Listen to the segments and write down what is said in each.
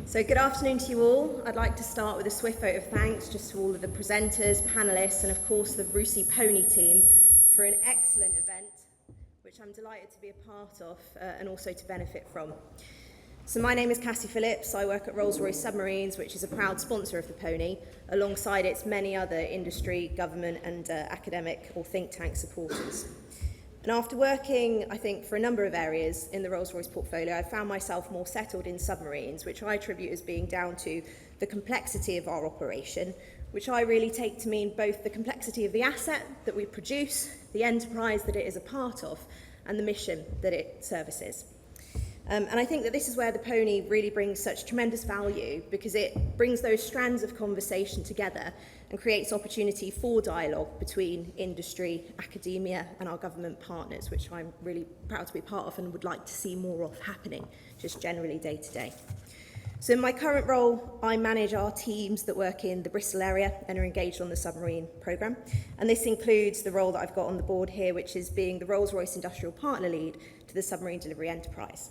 So good afternoon to you all. I'd like to start with a swift vote of thanks just to all of the presenters, panellists, and of course the PONI team for an excellent event, which I'm delighted to be a part of and also to benefit from. So my name is Cassie Phillips. I work at Rolls-Royce Submarines, which is a proud sponsor of the PONI, alongside its many other industry, government and academic or think tank supporters. And after working, I think, for a number of areas in the Rolls-Royce portfolio, I found myself more settled in submarines, which I attribute as being down to the complexity of our operation, which I really take to mean both the complexity of the asset that we produce, the enterprise that it is a part of, and the mission that it services. And I think that this is where the PONI really brings such tremendous value, because it brings those strands of conversation together and creates opportunity for dialogue between industry, academia and our government partners, which I'm really proud to be part of and would like to see more of happening, just generally day to day. So in my current role, I manage our teams that work in the Bristol area and are engaged on the submarine programme. And this includes the role that I've got on the board here, which is being the Rolls-Royce Industrial Partner Lead to the Submarine Delivery Enterprise.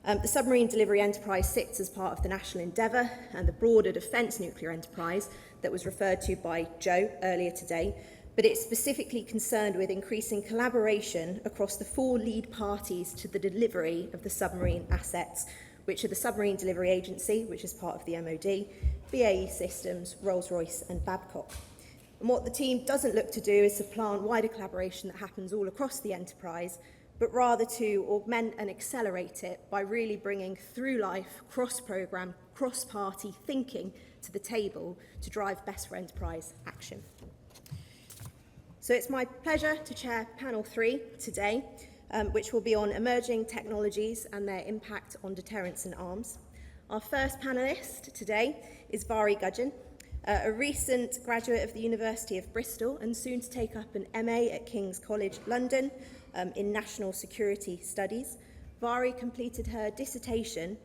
The Submarine Delivery Enterprise sits as part of the national endeavour and the broader defence nuclear enterprise that was referred to by Joe earlier today, but it's specifically concerned with increasing collaboration across the four lead parties to the delivery of the submarine assets, which are the Submarine Delivery Agency, which is part of the MOD, BAE Systems, Rolls-Royce and Babcock. And what the team doesn't look to do is supplant wider collaboration that happens all across the enterprise, but rather to augment and accelerate it by really bringing through-life, cross-programme, cross-party thinking to the table to drive best for enterprise action. So it's my pleasure to chair panel 3 today, which will be on emerging technologies and their impact on deterrence and arms. Our first panellist today is Vhaire Gudgeon, a recent graduate of the University of Bristol and soon to take up an MA at King's College London in National Security Studies. Vhaire completed her dissertation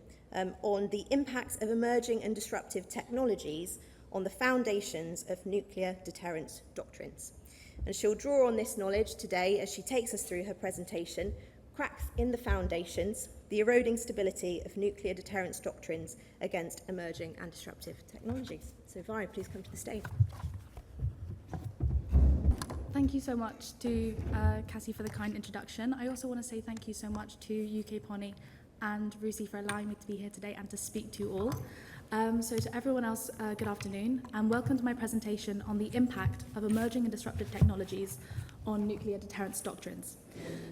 on the impacts of emerging and disruptive technologies on the foundations of nuclear deterrence doctrines. And she'll draw on this knowledge today as she takes us through her presentation, Cracks in the Foundations, the Eroding Stability of Nuclear Deterrence Doctrines Against Emerging and Disruptive Technologies. So Vhaire, please come to the stage. Thank you so much to Cassie for the kind introduction. I also want to say thank you so much to UK PONI and Rusi for allowing me to be here today and to speak to you all. So to everyone else, good afternoon and welcome to my presentation on the impact of emerging and disruptive technologies on nuclear deterrence doctrines.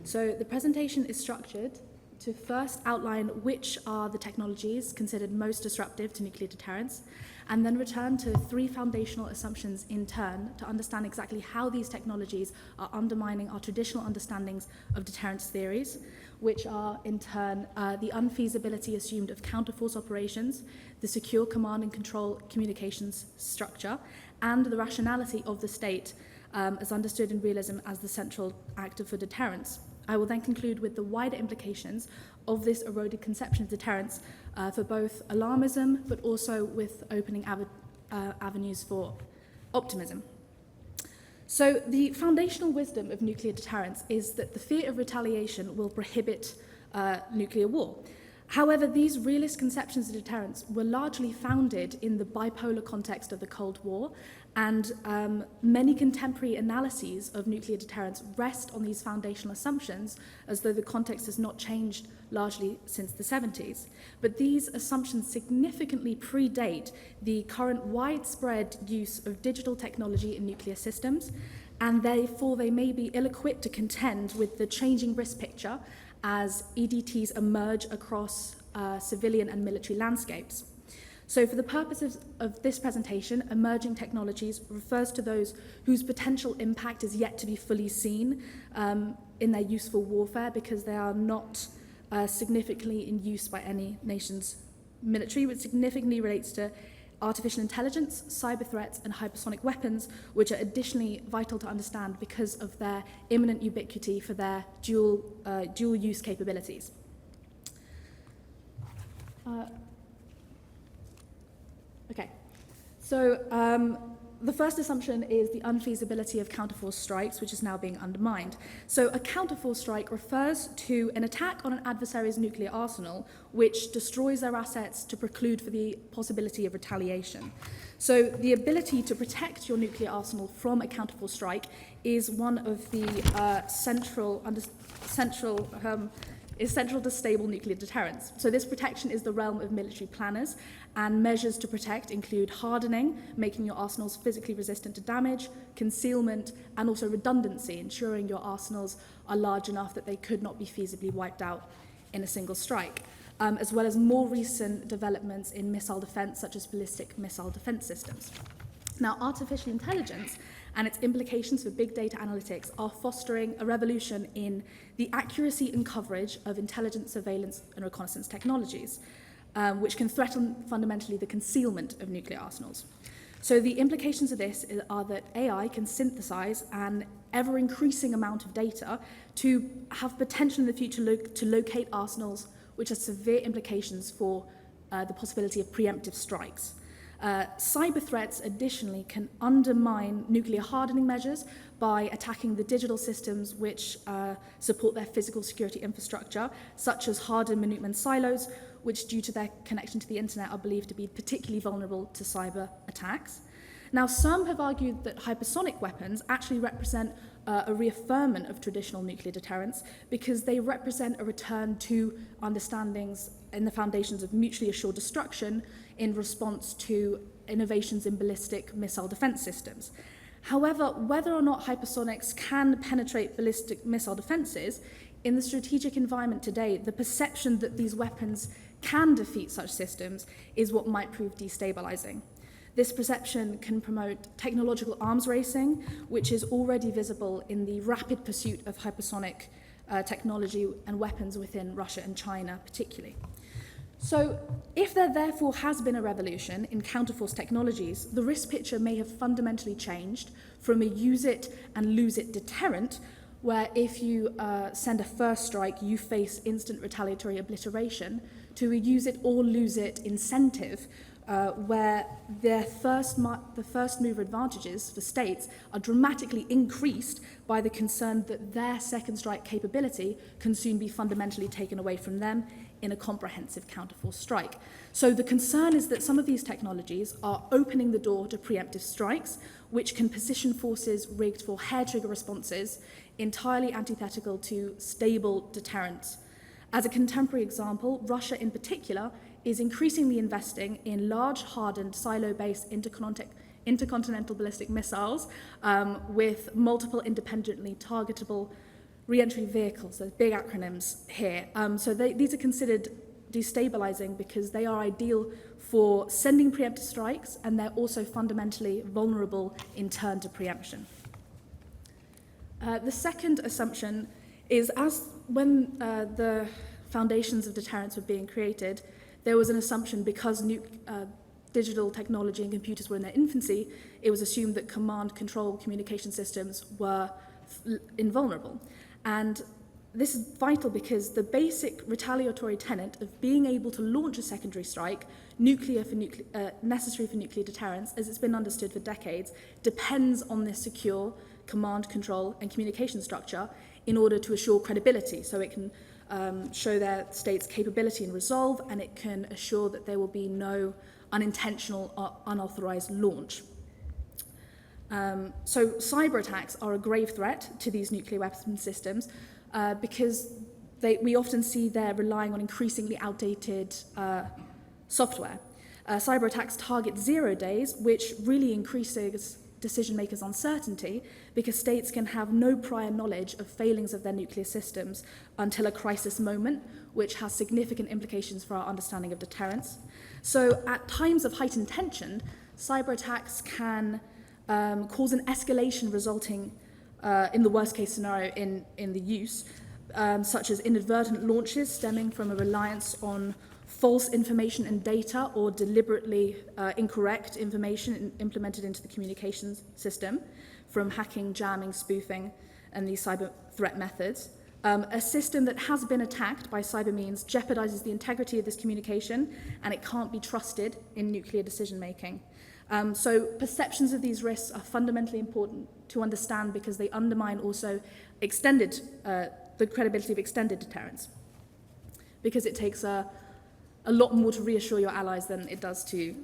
So the presentation is structured to first outline which are the technologies considered most disruptive to nuclear deterrence, and then return to 3 foundational assumptions in turn to understand exactly how these technologies are undermining our traditional understandings of deterrence theories, which are in turn the unfeasibility assumed of counterforce operations, the secure command and control communications structure, and the rationality of the state as understood in realism as the central actor for deterrence. I will then conclude with the wider implications of this eroded conception of deterrence for both alarmism, but also with opening avenues for optimism. So the foundational wisdom of nuclear deterrence is that the fear of retaliation will prohibit nuclear war. However, these realist conceptions of deterrence were largely founded in the bipolar context of the Cold War, and many contemporary analyses of nuclear deterrence rest on these foundational assumptions, as though the context has not changed largely since the 70s. But these assumptions significantly predate the current widespread use of digital technology in nuclear systems, and therefore they may be ill-equipped to contend with the changing risk picture as EDTs emerge across civilian and military landscapes. So for the purposes of this presentation, emerging technologies refers to those whose potential impact is yet to be fully seen in their useful warfare, because they are not significantly in use by any nation's military, which significantly relates to artificial intelligence, cyber threats, and hypersonic weapons, which are additionally vital to understand because of their imminent ubiquity for their dual use capabilities. Okay, so The first assumption is the unfeasibility of counterforce strikes, which is now being undermined. So a counterforce strike refers to an attack on an adversary's nuclear arsenal, which destroys their assets to preclude for the possibility of retaliation. So the ability to protect your nuclear arsenal from a counterforce strike is one of the central to stable nuclear deterrence. So this protection is the realm of military planners, and measures to protect include hardening, making your arsenals physically resistant to damage, concealment, and also redundancy, ensuring your arsenals are large enough that they could not be feasibly wiped out in a single strike, as well as more recent developments in missile defense, such as ballistic missile defense systems. Now, artificial intelligence and its implications for big data analytics are fostering a revolution in the accuracy and coverage of intelligence, surveillance, and reconnaissance technologies, which can threaten fundamentally the concealment of nuclear arsenals. So the implications of this are that AI can synthesize an ever-increasing amount of data to have potential in the future to locate arsenals, which has severe implications for the possibility of preemptive strikes. Cyber threats, additionally, can undermine nuclear hardening measures by attacking the digital systems which support their physical security infrastructure, such as hardened Minuteman silos, which, due to their connection to the internet, are believed to be particularly vulnerable to cyber attacks. Now, some have argued that hypersonic weapons actually represent a reaffirmment of traditional nuclear deterrence because they represent a return to understandings in the foundations of mutually assured destruction in response to innovations in ballistic missile defense systems. However, whether or not hypersonics can penetrate ballistic missile defenses, in the strategic environment today, the perception that these weapons can defeat such systems is what might prove destabilizing. This perception can promote technological arms racing, which is already visible in the rapid pursuit of hypersonic technology and weapons within Russia and China particularly. So if there therefore has been a revolution in counterforce technologies, the risk picture may have fundamentally changed from a use it and lose it deterrent, where if you send a first strike, you face instant retaliatory obliteration, to a use it or lose it incentive, where the first mover advantages for states are dramatically increased by the concern that their second strike capability can soon be fundamentally taken away from them in a comprehensive counterforce strike. So the concern is that some of these technologies are opening the door to preemptive strikes, which can position forces rigged for hair-trigger responses, entirely antithetical to stable deterrence. As a contemporary example, Russia in particular is increasingly investing in large, hardened, silo-based intercontinental ballistic missiles with multiple independently targetable re-entry vehicles. There's big acronyms here. These are considered destabilizing because they are ideal for sending preemptive strikes, and they're also fundamentally vulnerable in turn to preemption. The second assumption is when the foundations of deterrence were being created, there was an assumption because digital technology and computers were in their infancy, it was assumed that command control communication systems were invulnerable. And this is vital because the basic retaliatory tenet of being able to launch a secondary strike, necessary for nuclear deterrence, as it's been understood for decades, depends on this secure command, control, and communication structure in order to assure credibility. So it can show their state's capability and resolve, and it can assure that there will be no unintentional or unauthorized launch. So cyber attacks are a grave threat to these nuclear weapon systems because we often see they're relying on increasingly outdated software. Cyber attacks target 0 days, which really increases decision makers' uncertainty because states can have no prior knowledge of failings of their nuclear systems until a crisis moment, which has significant implications for our understanding of deterrence. So at times of heightened tension, cyber attacks can cause an escalation resulting in the worst case scenario in the use, such as inadvertent launches stemming from a reliance on false information and data or deliberately incorrect information implemented into the communications system from hacking, jamming, spoofing, and these cyber threat methods. A system that has been attacked by cyber means jeopardizes the integrity of this communication, and it can't be trusted in nuclear decision making. So perceptions of these risks are fundamentally important to understand because they undermine also the credibility of extended deterrence, because it takes a lot more to reassure your allies than it does to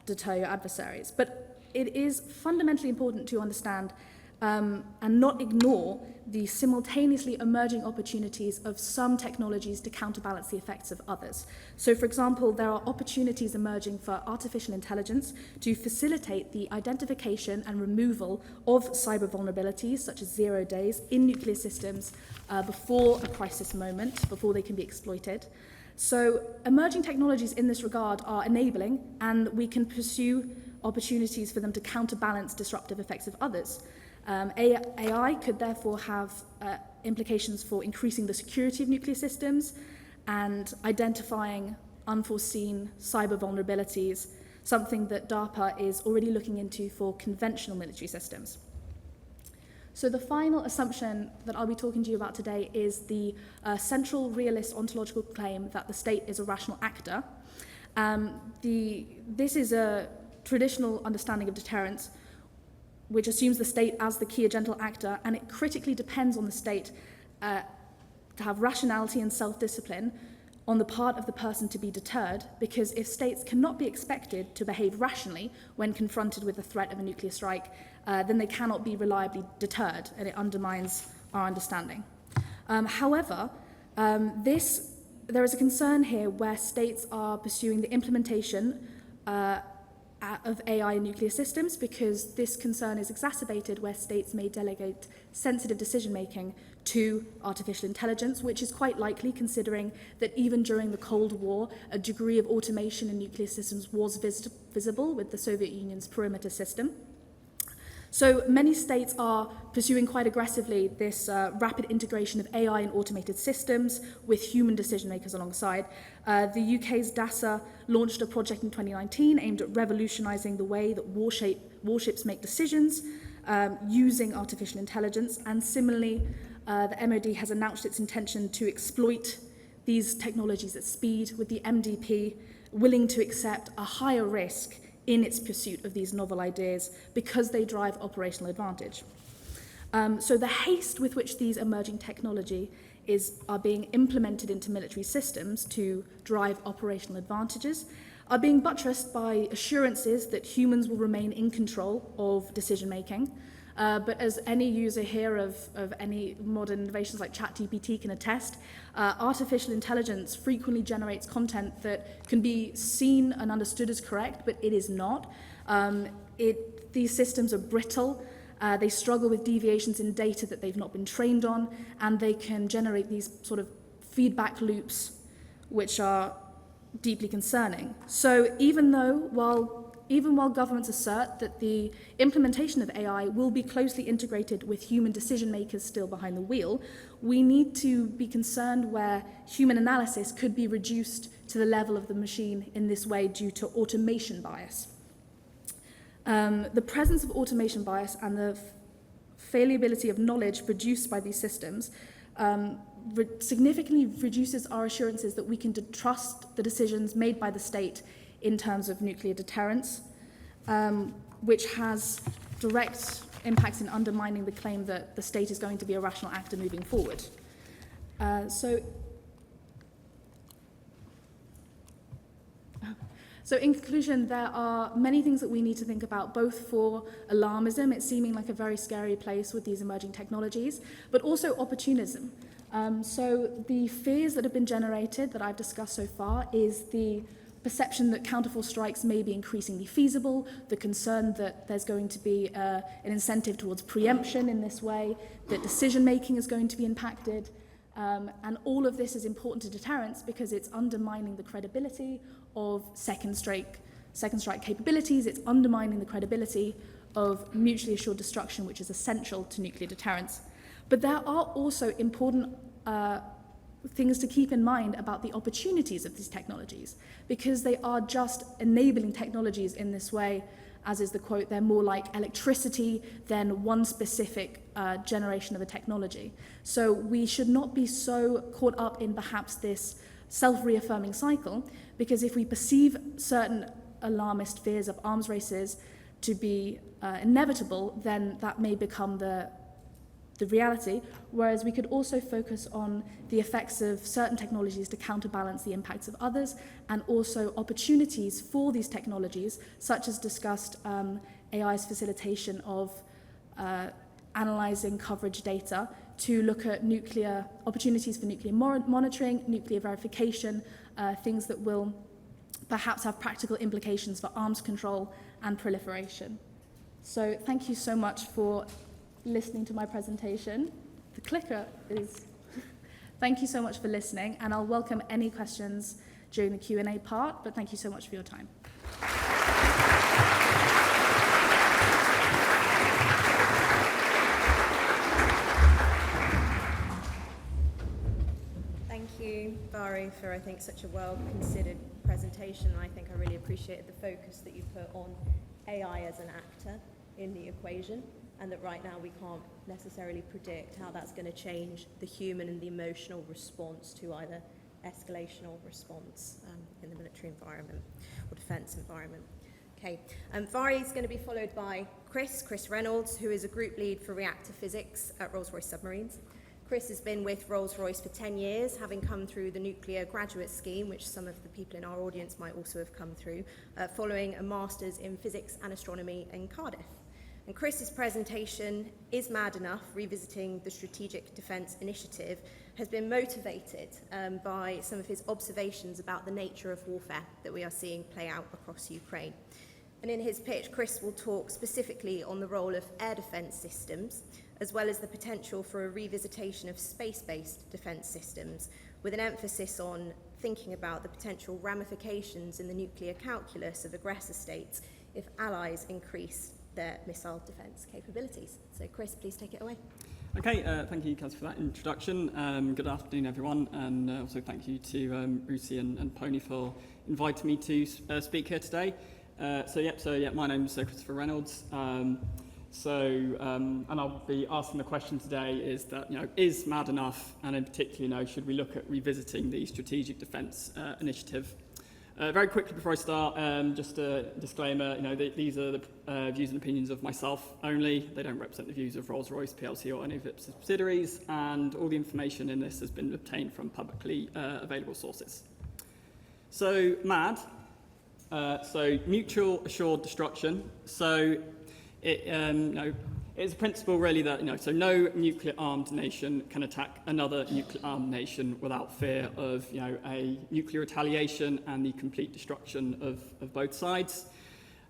deter your adversaries. But it is fundamentally important to understand and not ignore the simultaneously emerging opportunities of some technologies to counterbalance the effects of others. So, for example, there are opportunities emerging for artificial intelligence to facilitate the identification and removal of cyber vulnerabilities, such as 0 days, in nuclear systems before a crisis moment, before they can be exploited. So, emerging technologies in this regard are enabling, and we can pursue opportunities for them to counterbalance disruptive effects of others. AI could therefore have implications for increasing the security of nuclear systems and identifying unforeseen cyber vulnerabilities, something that DARPA is already looking into for conventional military systems. So the final assumption that I'll be talking to you about today is the central realist ontological claim that the state is a rational actor. This is a traditional understanding of deterrence, which assumes the state as the key agental actor, and it critically depends on the state to have rationality and self-discipline on the part of the person to be deterred, because if states cannot be expected to behave rationally when confronted with the threat of a nuclear strike, then they cannot be reliably deterred, and it undermines our understanding. However, there is a concern here where states are pursuing the implementation of AI in nuclear systems, because this concern is exacerbated where states may delegate sensitive decision-making to artificial intelligence, which is quite likely considering that even during the Cold War, a degree of automation in nuclear systems was visible with the Soviet Union's perimeter system. So many states are pursuing quite aggressively this rapid integration of AI in automated systems with human decision makers alongside. The UK's DASA launched a project in 2019 aimed at revolutionising the way that warships make decisions using artificial intelligence, and similarly the MOD has announced its intention to exploit these technologies at speed, with the MDP willing to accept a higher risk in its pursuit of these novel ideas because they drive operational advantage. So the haste with which these emerging technology are being implemented into military systems to drive operational advantages are being buttressed by assurances that humans will remain in control of decision making. But as any user here of any modern innovations like ChatGPT can attest, artificial intelligence frequently generates content that can be seen and understood as correct, but it is not. These systems are brittle, they struggle with deviations in data that they've not been trained on, and they can generate these sort of feedback loops which are deeply concerning. So even while governments assert that the implementation of AI will be closely integrated with human decision makers still behind the wheel, we need to be concerned where human analysis could be reduced to the level of the machine in this way due to automation bias. The presence of automation bias and the fallibility of knowledge produced by these systems significantly reduces our assurances that we can trust the decisions made by the state in terms of nuclear deterrence, which has direct impacts in undermining the claim that the state is going to be a rational actor moving forward. So in conclusion, there are many things that we need to think about, both for alarmism, it's seeming like a very scary place with these emerging technologies, but also opportunism. So the fears that have been generated that I've discussed so far is the perception that counterforce strikes may be increasingly feasible, the concern that there's going to be an incentive towards preemption in this way, that decision-making is going to be impacted, and all of this is important to deterrence because it's undermining the credibility of second strike capabilities, it's undermining the credibility of mutually assured destruction, which is essential to nuclear deterrence. But there are also important things to keep in mind about the opportunities of these technologies, because they are just enabling technologies in this way, as is the quote, they're more like electricity than one specific generation of a technology. So we should not be so caught up in perhaps this self-reaffirming cycle, because if we perceive certain alarmist fears of arms races to be inevitable, then that may become the reality, whereas we could also focus on the effects of certain technologies to counterbalance the impacts of others, and also opportunities for these technologies, such as discussed AI's facilitation of analysing coverage data to look at nuclear opportunities for nuclear monitoring, nuclear verification, things that will perhaps have practical implications for arms control and proliferation. So thank you so much for listening to my presentation. The clicker is... Thank you so much for listening, and I'll welcome any questions during the Q&A part, but thank you so much for your time. Thank you, Vhaire, for, I think, such a well-considered presentation. I think I really appreciated the focus that you put on AI as an actor in the equation, and that right now we can't necessarily predict how that's going to change the human and the emotional response to either escalation or response in the military environment or defence environment. Okay, Vhaire is going to be followed by Chris Reynolds, who is a group lead for reactor physics at Rolls-Royce Submarines. Chris has been with Rolls-Royce for 10 years, having come through the nuclear graduate scheme, which some of the people in our audience might also have come through, following a master's in physics and astronomy in Cardiff. And Chris's presentation, Is Mad Enough? Revisiting the Strategic Defence Initiative, has been motivated by some of his observations about the nature of warfare that we are seeing play out across Ukraine. And in his pitch, Chris will talk specifically on the role of air defence systems, as well as the potential for a revisitation of space-based defence systems, with an emphasis on thinking about the potential ramifications in the nuclear calculus of aggressor states if allies increase their missile defence capabilities. So Chris, please take it away. Okay, thank you, Cassie, for that introduction. Good afternoon, everyone, and also thank you to Rusi and PONI for inviting me to speak here today. My name's Christopher Reynolds. And I'll be asking the question today is that, is mad enough, and in particular, should we look at revisiting the Strategic Defence Initiative? Very quickly before I start, just a disclaimer, these are the views and opinions of myself only. They don't represent the views of Rolls-Royce PLC or any of its subsidiaries, and all the information in this has been obtained from publicly available sources. So, MAD, mutual assured destruction. So, it's a principle really that, no nuclear-armed nation can attack another nuclear-armed nation without fear of, a nuclear retaliation and the complete destruction of both sides.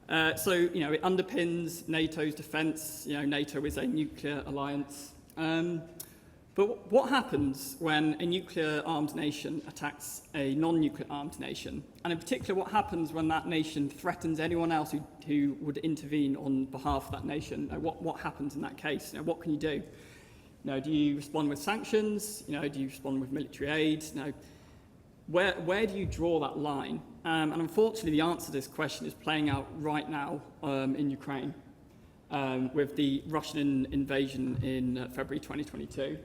It underpins NATO's defence. NATO is a nuclear alliance. But what happens when a nuclear-armed nation attacks a non-nuclear-armed nation? And in particular, what happens when that nation threatens anyone else who would intervene on behalf of that nation? What happens in that case? What can you do? Do you respond with sanctions? Do you respond with military aid? Where do you draw that line? And unfortunately, the answer to this question is playing out right now in Ukraine with the Russian invasion in February 2022.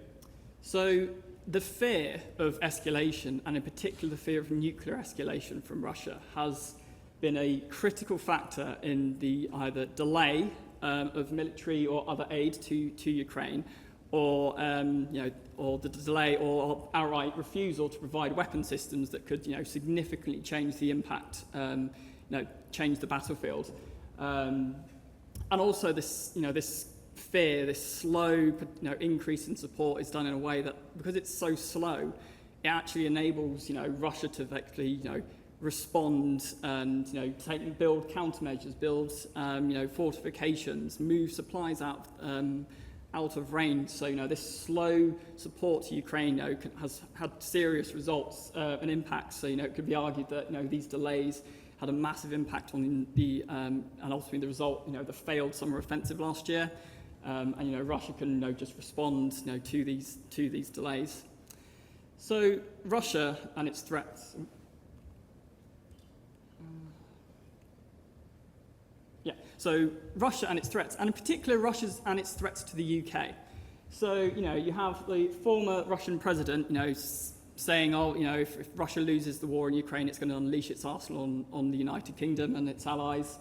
So the fear of escalation, and in particular the fear of nuclear escalation from Russia, has been a critical factor in the either delay of military or other aid to Ukraine, or the delay or outright refusal to provide weapon systems that could significantly change the impact, change the battlefield, and also this fear, this slow increase in support is done in a way that, because it's so slow, it actually enables Russia to effectively respond and build countermeasures, build fortifications, move supplies out of range. So this slow support to Ukraine has had serious results and impacts. So it could be argued that these delays had a massive impact on the and ultimately the result the failed summer offensive last year. And Russia can just respond to these delays. So Russia and its threats. So Russia and its threats, and in particular Russia and its threats to the UK. So you have the former Russian president saying, oh, if Russia loses the war in Ukraine, it's going to unleash its arsenal on the United Kingdom and its allies.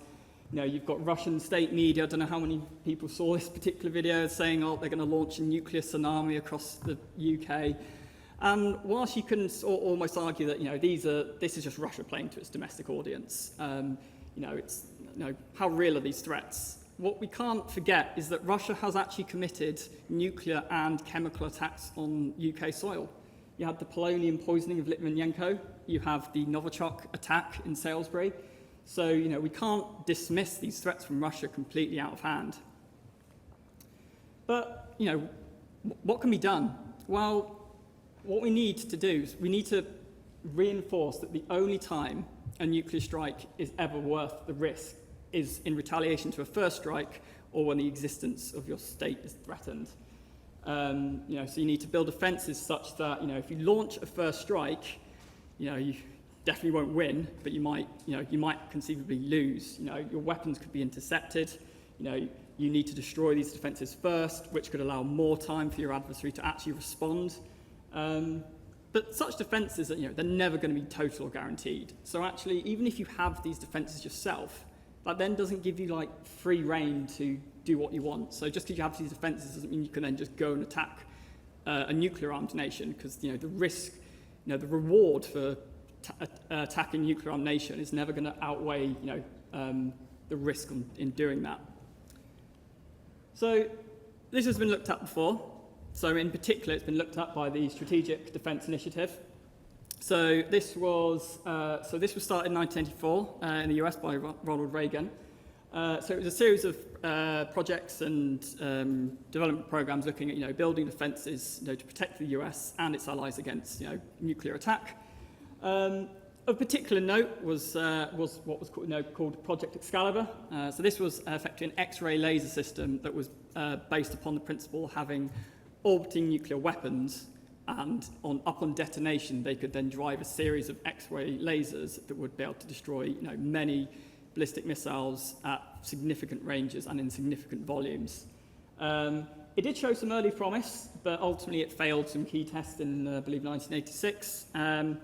You've got Russian state media, I don't know how many people saw this particular video, saying, oh, they're going to launch a nuclear tsunami across the UK. And whilst you can almost argue that, this is just Russia playing to its domestic audience, how real are these threats? What we can't forget is that Russia has actually committed nuclear and chemical attacks on UK soil. You had the polonium poisoning of Litvinenko, you have the Novichok attack in Salisbury. So, we can't dismiss these threats from Russia completely out of hand. But, what can be done? Well, what we need to do is we need to reinforce that the only time a nuclear strike is ever worth the risk is in retaliation to a first strike or when the existence of your state is threatened. So you need to build defences such that, if you launch a first strike, you definitely won't win, but you might conceivably lose. Your weapons could be intercepted. You need to destroy these defences first, which could allow more time for your adversary to actually respond. But such defences, they're never going to be total or guaranteed. So actually, even if you have these defences yourself, that then doesn't give you free rein to do what you want. So just because you have these defences doesn't mean you can then just go and attack a nuclear-armed nation, because the risk, the reward for attacking a nuclear-armed nation is never going to outweigh the risk in doing that. So this has been looked at before. So in particular, it's been looked at by the Strategic Defence Initiative. So this was started in 1984 in the US by Ronald Reagan. So it was a series of projects and development programs looking at building defences to protect the US and its allies against nuclear attack. Of particular note was what was called Project Excalibur. So this was effectively an X-ray laser system that was based upon the principle of having orbiting nuclear weapons, and upon detonation they could then drive a series of X-ray lasers that would be able to destroy many ballistic missiles at significant ranges and in significant volumes. It did show some early promise, but ultimately it failed some key tests in, I believe, 1986. And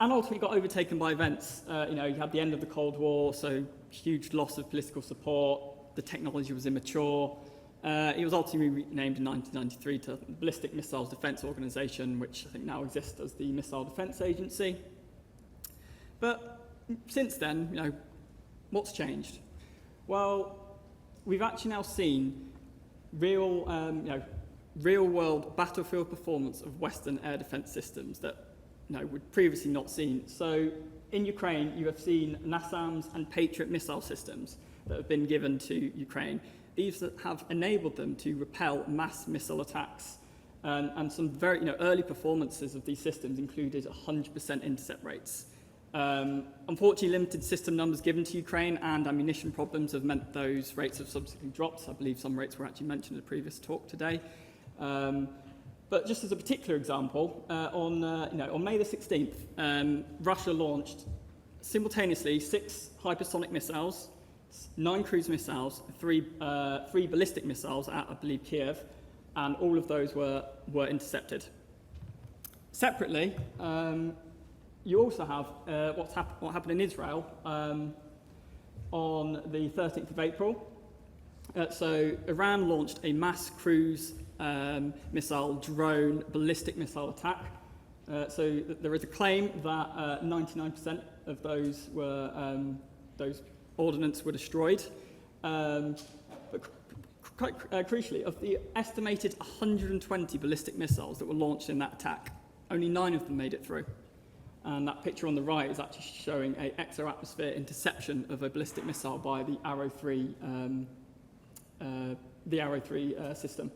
ultimately got overtaken by events. You had the end of the Cold War, so huge loss of political support, the technology was immature. It was ultimately renamed in 1993 to the Ballistic Missiles Defence Organisation, which I think now exists as the Missile Defence Agency. But since then, what's changed? Well, we've actually now seen real-world battlefield performance of Western air defence systems that we'd previously not seen. So in Ukraine, you have seen NASAMS and Patriot missile systems that have been given to Ukraine. These have enabled them to repel mass missile attacks. And some very early performances of these systems included 100% intercept rates. Unfortunately, limited system numbers given to Ukraine and ammunition problems have meant those rates have subsequently dropped. I believe some rates were actually mentioned in a previous talk today. But just as a particular example, on May the 16th, Russia launched simultaneously 6 hypersonic missiles, 9 cruise missiles, 3 ballistic missiles at, I believe, Kiev, and all of those were intercepted. Separately, you also have what happened in Israel on the 13th of April. So Iran launched a mass cruise missile, drone, ballistic missile attack. So there is a claim that 99% of those ordnance were destroyed. But quite crucially, of the estimated 120 ballistic missiles that were launched in that attack, only 9 of them made it through. And that picture on the right is actually showing an exo-atmosphere interception of a ballistic missile by the Arrow 3 system.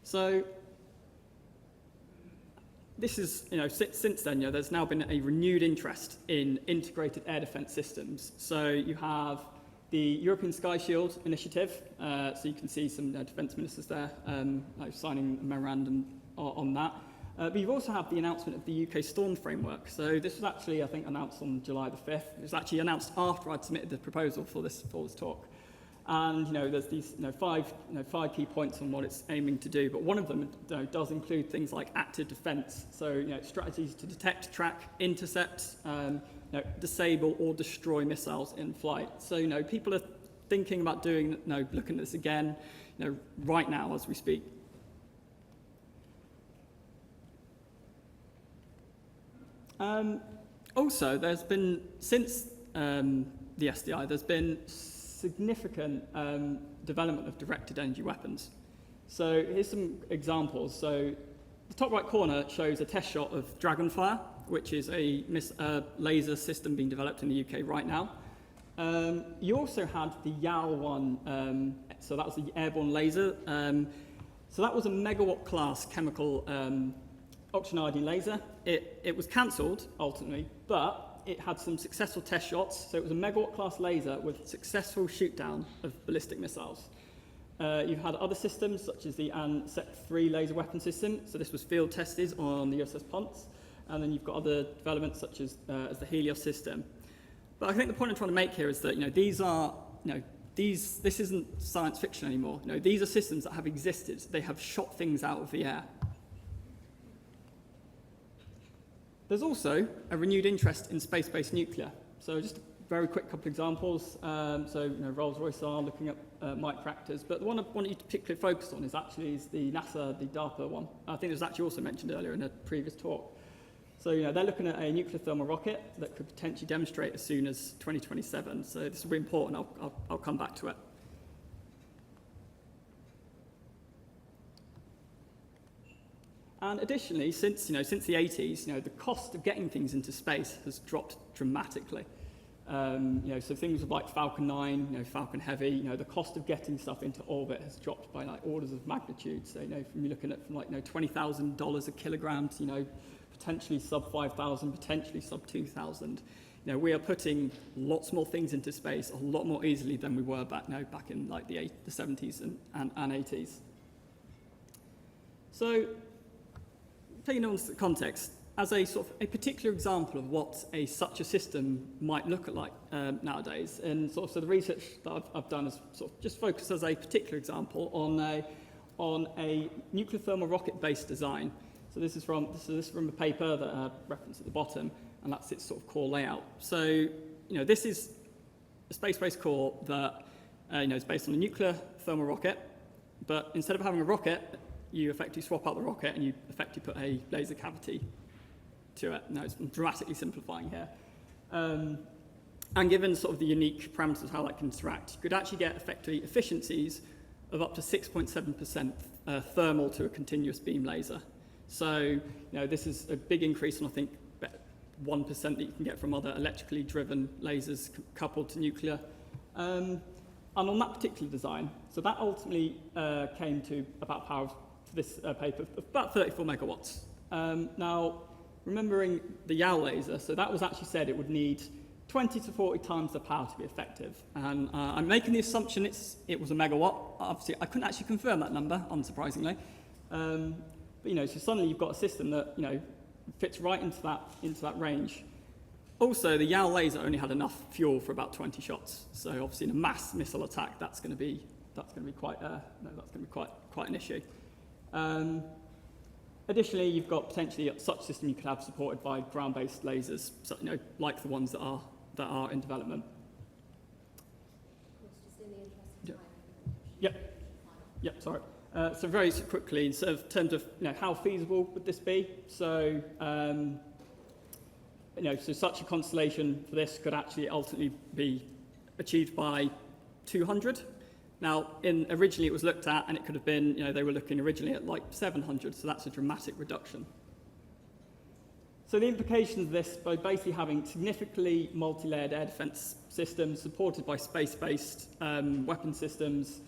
So this is, since then, there's now been a renewed interest in integrated air defence systems. So you have the European Sky Shield initiative. So you can see some defence ministers there signing a memorandum on that. But you also have the announcement of the UK Storm Framework. So this was actually, I think, announced on July the 5th. It was actually announced after I'd submitted the proposal for this talk. And there's these five key points on what it's aiming to do. But one of them does include things like active defence. So strategies to detect, track, intercept, disable or destroy missiles in flight. So people are thinking about looking at this again, right now as we speak. Also, there's been since the SDI, there's been significant development of directed energy weapons. So here's some examples. So the top right corner shows a test shot of Dragonfire, which is a laser system being developed in the UK right now. You also had the YAL one, so that was the airborne laser. So that was a megawatt class chemical oxygen iodine laser. It was cancelled ultimately, but it had some successful test shots. So it was a megawatt class laser with successful shoot down of ballistic missiles. You've had other systems such as the ANSEC-3 laser weapon system. So this was field tested on the USS Ponce. And then you've got other developments such as the Helios system. But I think the point I'm trying to make here is that this isn't science fiction anymore. These are systems that have existed. They have shot things out of the air. There's also a renewed interest in space-based nuclear. So just a very quick couple of examples. Rolls-Royce are looking at microreactors, but the one I want you to particularly focus on is the NASA, the DARPA one. I think it was actually also mentioned earlier in a previous talk. So they're looking at a nuclear thermal rocket that could potentially demonstrate as soon as 2027. So this will be important. I'll come back to it. And additionally, since the 80s, the cost of getting things into space has dropped dramatically. So things like Falcon 9, Falcon Heavy, the cost of getting stuff into orbit has dropped by orders of magnitude. So from you're looking at from $20,000 a kilogram to potentially sub 5,000, potentially sub 2,000. We are putting lots more things into space a lot more easily than we were back in the 70s and 80s. So, taking on context, as a sort of a particular example of what such a system might look like nowadays, and so the research that I've done is just focused as a particular example on a nuclear thermal rocket-based design. So this is from a paper that I referenced at the bottom, and that's its core layout. So this is a space-based core that is based on a nuclear thermal rocket, but instead of having a rocket, you effectively swap out the rocket and you effectively put a laser cavity to it. Now, it's dramatically simplifying here. And given the unique parameters of how that can interact, you could actually get effectively efficiencies of up to 6.7% thermal to a continuous beam laser. So, this is a big increase on, I think, 1% that you can get from other electrically driven lasers coupled to nuclear. And on that particular design, so that ultimately came to about power for this paper of about 34 megawatts. Now, remembering the YAL laser, so that was actually said it would need 20 to 40 times the power to be effective. And I'm making the assumption it was a megawatt. Obviously, I couldn't actually confirm that number, unsurprisingly. But so suddenly you've got a system that fits right into that range. Also, the YAL laser only had enough fuel for about 20 shots. So obviously, in a mass missile attack, that's going to be quite an issue. Additionally, you've got potentially such a system you could have supported by ground-based lasers, so, like the ones that are in development. Just in the interest of time. Yep. Sorry. So very quickly, in terms of how feasible would this be? So so such a constellation for this could actually ultimately be achieved by 200. Now, originally it was looked at, and it could have been, they were looking originally at 700, so that's a dramatic reduction. So the implications of this, by basically having significantly multi-layered air defence systems supported by space-based weapon systems,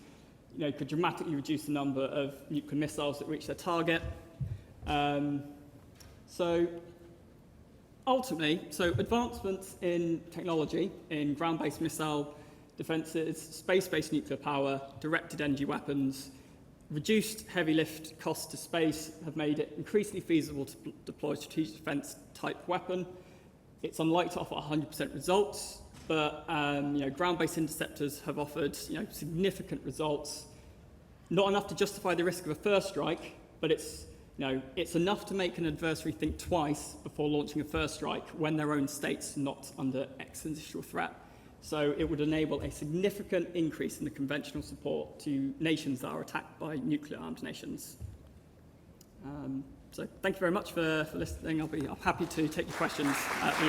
could dramatically reduce the number of nuclear missiles that reach their target. So ultimately, advancements in technology, in ground-based missile defences, space-based nuclear power, directed energy weapons, reduced heavy lift costs to space have made it increasingly feasible to deploy a strategic defence type weapon. It's unlikely to offer 100% results, but ground-based interceptors have offered significant results. Not enough to justify the risk of a first strike, but it's enough to make an adversary think twice before launching a first strike when their own state's not under existential threat. So it would enable a significant increase in the conventional support to nations that are attacked by nuclear-armed nations. So thank you very much for listening. I'm happy to take your questions at the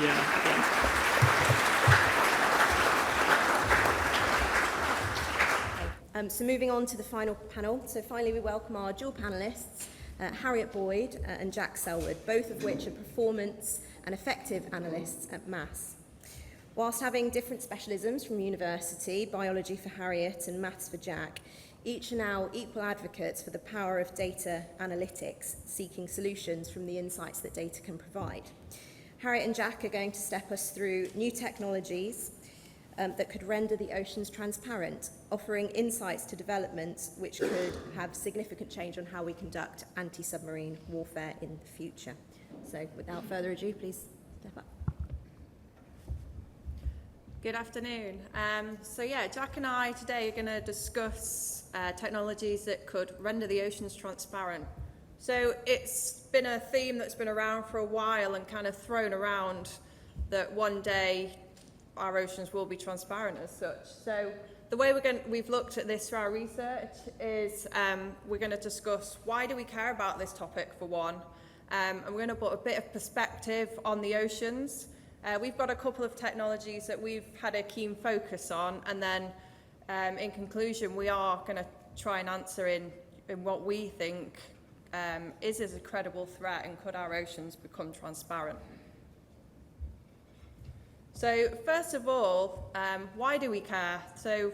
end. So moving on to the final panel. So finally we welcome our dual panellists, Harriet Boyd and Jack Selwood, both of which are performance and effective analysts at MASS. Whilst having different specialisms from university, biology for Harriet and maths for Jack, each are now equal advocates for the power of data analytics, seeking solutions from the insights that data can provide. Harriet and Jack are going to step us through new technologies that could render the oceans transparent, offering insights to developments which could have significant change on how we conduct anti-submarine warfare in the future. So without further ado, please step up. Good afternoon. Jack and I today are going to discuss technologies that could render the oceans transparent. So it's been a theme that's been around for a while and kind of thrown around that one day our oceans will be transparent as such. So the way we've looked at this through our research is we're going to discuss why do we care about this topic for one, and we're going to put a bit of perspective on the oceans. We've got a couple of technologies that we've had a keen focus on, and then in conclusion we are going to try and answer in what we think is a credible threat and could our oceans become transparent. So first of all, why do we care? So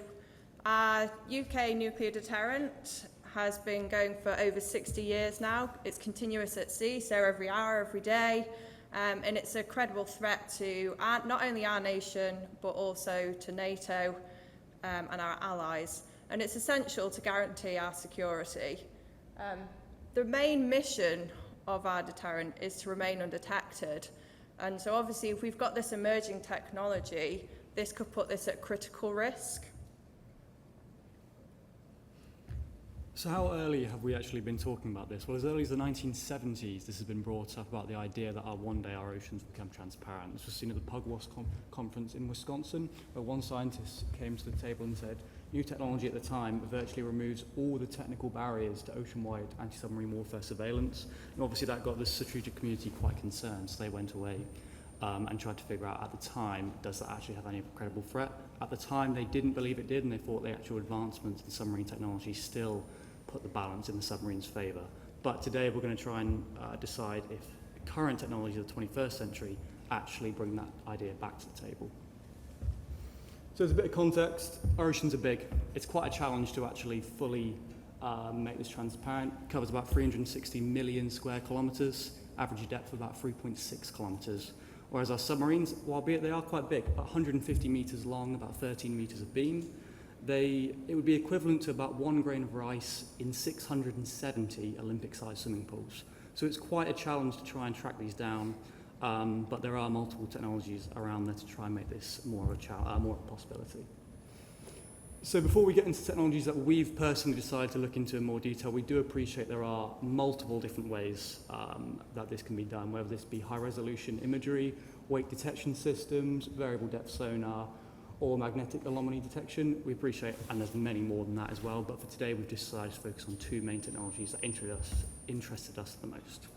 our UK nuclear deterrent has been going for over 60 years now. It's continuous at sea, so every hour, every day. And it's a credible threat to not only our nation, but also to NATO and our allies. And it's essential to guarantee our security. The main mission of our deterrent is to remain undetected. And so obviously, if we've got this emerging technology, this could put this at critical risk. So how early have we actually been talking about this? Well, as early as the 1970s, this has been brought up about the idea that one day our oceans become transparent. This was seen at the Pugwash conference in Wisconsin, where one scientist came to the table and said, new technology at the time virtually removes all the technical barriers to ocean-wide anti-submarine warfare surveillance. And obviously that got the strategic community quite concerned, so they went away and tried to figure out at the time, does that actually have any credible threat? At the time, they didn't believe it did, and they thought the actual advancements in submarine technology still put the balance in the submarine's favour. But today we're going to try and decide if current technologies of the 21st century actually bring that idea back to the table. So as a bit of context, our oceans are big. It's quite a challenge to actually fully make this transparent. It covers about 360 million square kilometres, average depth of about 3.6 kilometres. Whereas our submarines, albeit they are quite big, about 150 metres long, about 13 metres of beam, it would be equivalent to about 1 grain of rice in 670 Olympic-sized swimming pools. So it's quite a challenge to try and track these down, but there are multiple technologies around there to try and make this more of a possibility. So before we get into technologies that we've personally decided to look into in more detail, we do appreciate there are multiple different ways that this can be done, whether this be high-resolution imagery, wake detection systems, variable depth sonar, or magnetic anomaly detection. We appreciate, and there's many more than that as well, but for today we've decided to focus on two main technologies that interested us the most.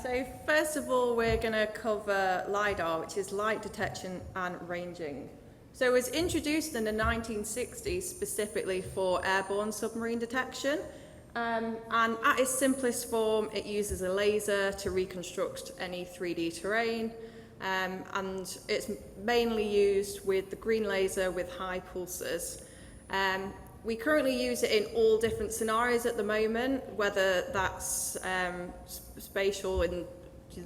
So first of all, we're going to cover LiDAR, which is light detection and ranging. So it was introduced in the 1960s specifically for airborne submarine detection, and at its simplest form, it uses a laser to reconstruct any 3D terrain. And it's mainly used with the green laser with high pulses. We currently use it in all different scenarios at the moment, whether that's spatial in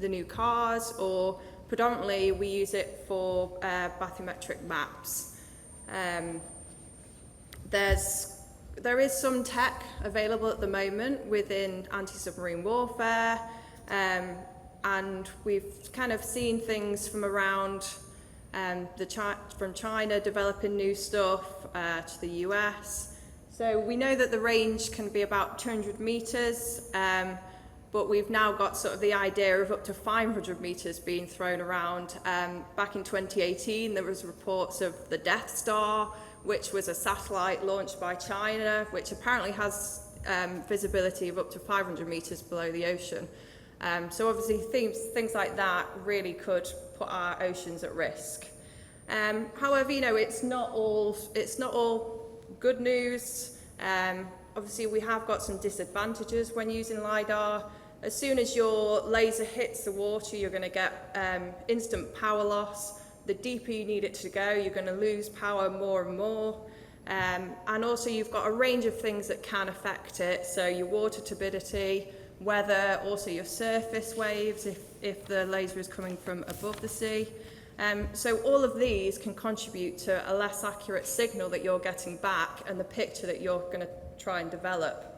the new cars, or predominantly we use it for bathymetric maps. There is some tech available at the moment within anti-submarine warfare, and we've kind of seen things from around from China developing new stuff to the US. So we know that the range can be about 200 metres, but we've now got sort of the idea of up to 500 metres being thrown around. Back in 2018, there was reports of the Death Star, which was a satellite launched by China, which apparently has visibility of up to 500 metres below the ocean. So obviously things like that really could put our oceans at risk. However, you know, it's not all good news. Obviously, we have got some disadvantages when using LiDAR. As soon as your laser hits the water, you're going to get instant power loss. The deeper you need it to go, you're going to lose power more and more. And also, you've got a range of things that can affect it. So your water turbidity, weather, also your surface waves if the laser is coming from above the sea. So all of these can contribute to a less accurate signal that you're getting back and the picture that you're going to try and develop.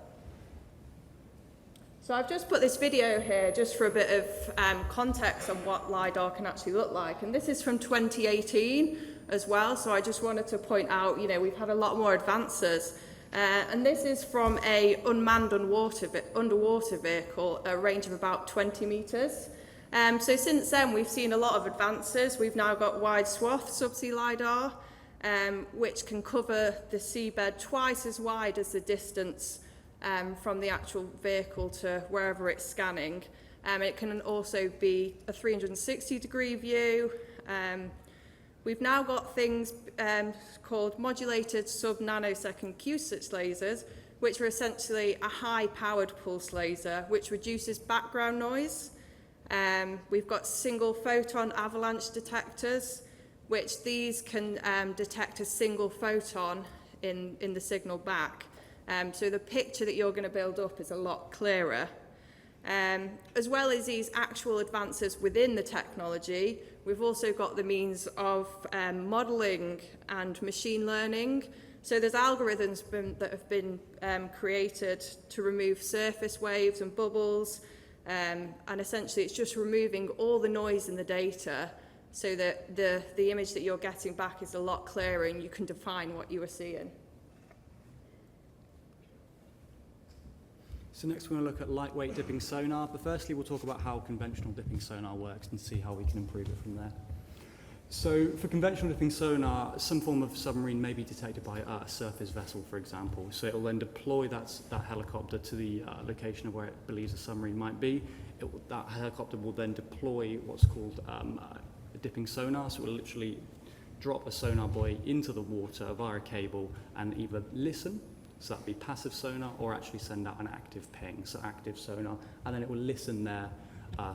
So I've just put this video here just for a bit of context on what LiDAR can actually look like. And this is from 2018 as well. So I just wanted to point out, you know, we've had a lot more advances. And this is from a unmanned underwater vehicle, a range of about 20 metres. So since then, we've seen a lot of advances. We've now got wide swath subsea LiDAR, which can cover the seabed twice as wide as the distance from the actual vehicle to wherever it's scanning. It can also be a 360-degree view. We've now got things called modulated sub-nanosecond Q6 lasers, which are essentially a high-powered pulse laser, which reduces background noise. We've got single photon avalanche detectors, which these can detect a single photon in the signal back. So the picture that you're going to build up is a lot clearer. As well as these actual advances within the technology, we've also got the means of modelling and machine learning. So there's algorithms that have been created to remove surface waves and bubbles, and essentially it's just removing all the noise in the data so that the image that you're getting back is a lot clearer and you can define what you were seeing. So next we're going to look at lightweight dipping sonar, but firstly we'll talk about how conventional dipping sonar works and see how we can improve it from there. So for conventional dipping sonar, some form of submarine may be detected by a surface vessel, for example. So it will then deploy that helicopter to the location of where it believes a submarine might be. That helicopter will then deploy what's called a dipping sonar. So it will literally drop a sonar buoy into the water via a cable and either listen, so that'd be passive sonar, or actually send out an active ping, so active sonar, and then it will listen there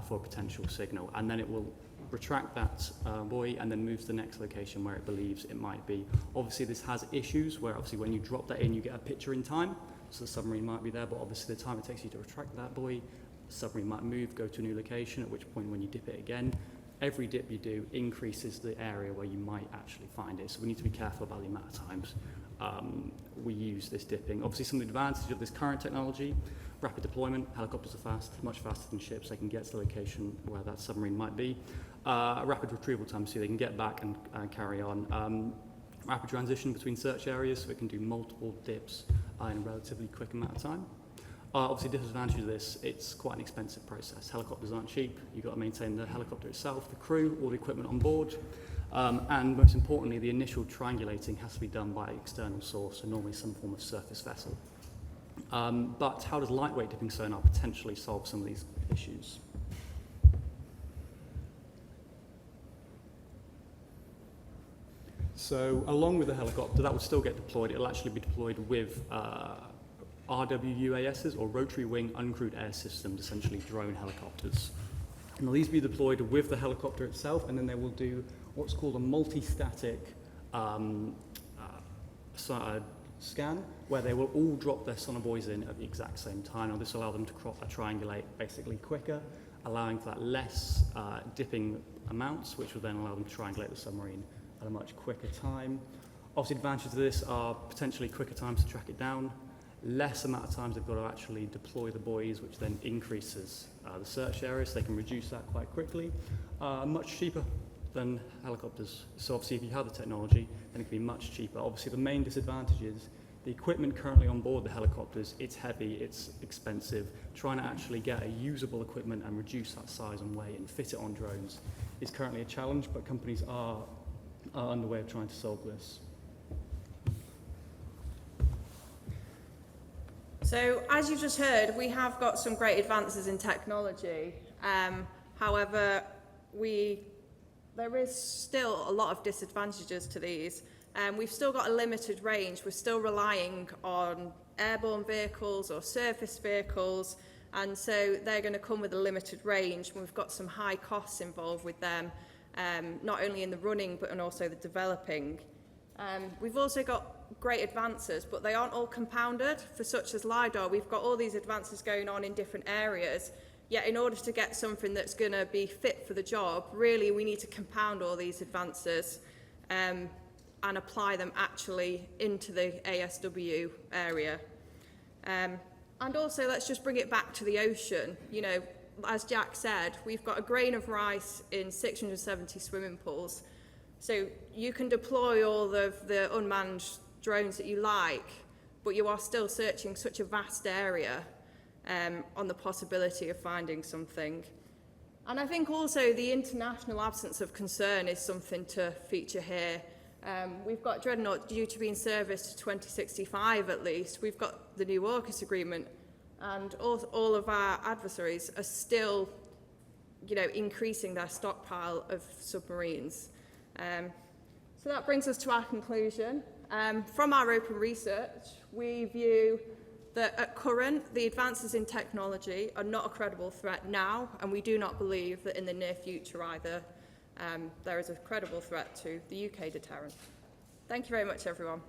for a potential signal, and then it will retract that buoy and then move to the next location where it believes it might be. Obviously this has issues where obviously when you drop that in you get a picture in time, so the submarine might be there, but obviously the time it takes you to retract that buoy, the submarine might move, go to a new location, at which point when you dip it again, every dip you do increases the area where you might actually find it, so we need to be careful about the amount of times we use this dipping. Obviously some of the advantages of this current technology: rapid deployment, helicopters are fast, much faster than ships, they can get to the location where that submarine might be. Rapid retrieval time, so they can get back and carry on. Rapid transition between search areas, so it can do multiple dips in a relatively quick amount of time. Obviously, disadvantage of this, it's quite an expensive process. Helicopters aren't cheap. You've got to maintain the helicopter itself, the crew, all the equipment on board. And most importantly, the initial triangulating has to be done by an external source, so normally some form of surface vessel. But how does lightweight dipping sonar potentially solve some of these issues? So along with the helicopter, that would still get deployed. It'll actually be deployed with RWUASs, or rotary wing uncrewed air systems, essentially drone helicopters. And these will be deployed with the helicopter itself, and then they will do what's called a multi-static scan, where they will all drop their sonar buoys in at the exact same time. Now this will allow them to triangulate basically quicker, allowing for that less dipping amounts, which will then allow them to triangulate the submarine at a much quicker time. Obviously, advantages of this are potentially quicker times to track it down, less amount of times they've got to actually deploy the buoys, which then increases the search area, so they can reduce that quite quickly. Much cheaper than helicopters. So obviously if you have the technology, then it can be much cheaper. Obviously the main disadvantage is the equipment currently on board the helicopters, it's heavy, it's expensive. Trying to actually get a usable equipment and reduce that size and weight and fit it on drones is currently a challenge, but companies are underway of trying to solve this. So, as you just heard, we have got some great advances in technology. However, there is still a lot of disadvantages to these. We've still got a limited range. We're still relying on airborne vehicles or surface vehicles, and so they're going to come with a limited range. We've got some high costs involved with them, not only in the running but also the developing. We've also got great advances, but they aren't all compounded. For such as LiDAR, we've got all these advances going on in different areas, yet in order to get something that's going to be fit for the job, really we need to compound all these advances and apply them actually into the ASW area. And also, let's just bring it back to the ocean. You know, as Jack said, we've got a grain of rice in 670 swimming pools. So you can deploy all of the unmanned drones that you like, but you are still searching such a vast area on the possibility of finding something. And I think also the international absence of concern is something to feature here. We've got Dreadnought due to be in service to 2065 at least. We've got the new AUKUS agreement, and all of our adversaries are still, you know, increasing their stockpile of submarines. So that brings us to our conclusion. From our open research, we view that at current, the advances in technology are not a credible threat now, and we do not believe that in the near future either there is a credible threat to the UK deterrent. Thank you very much, everyone.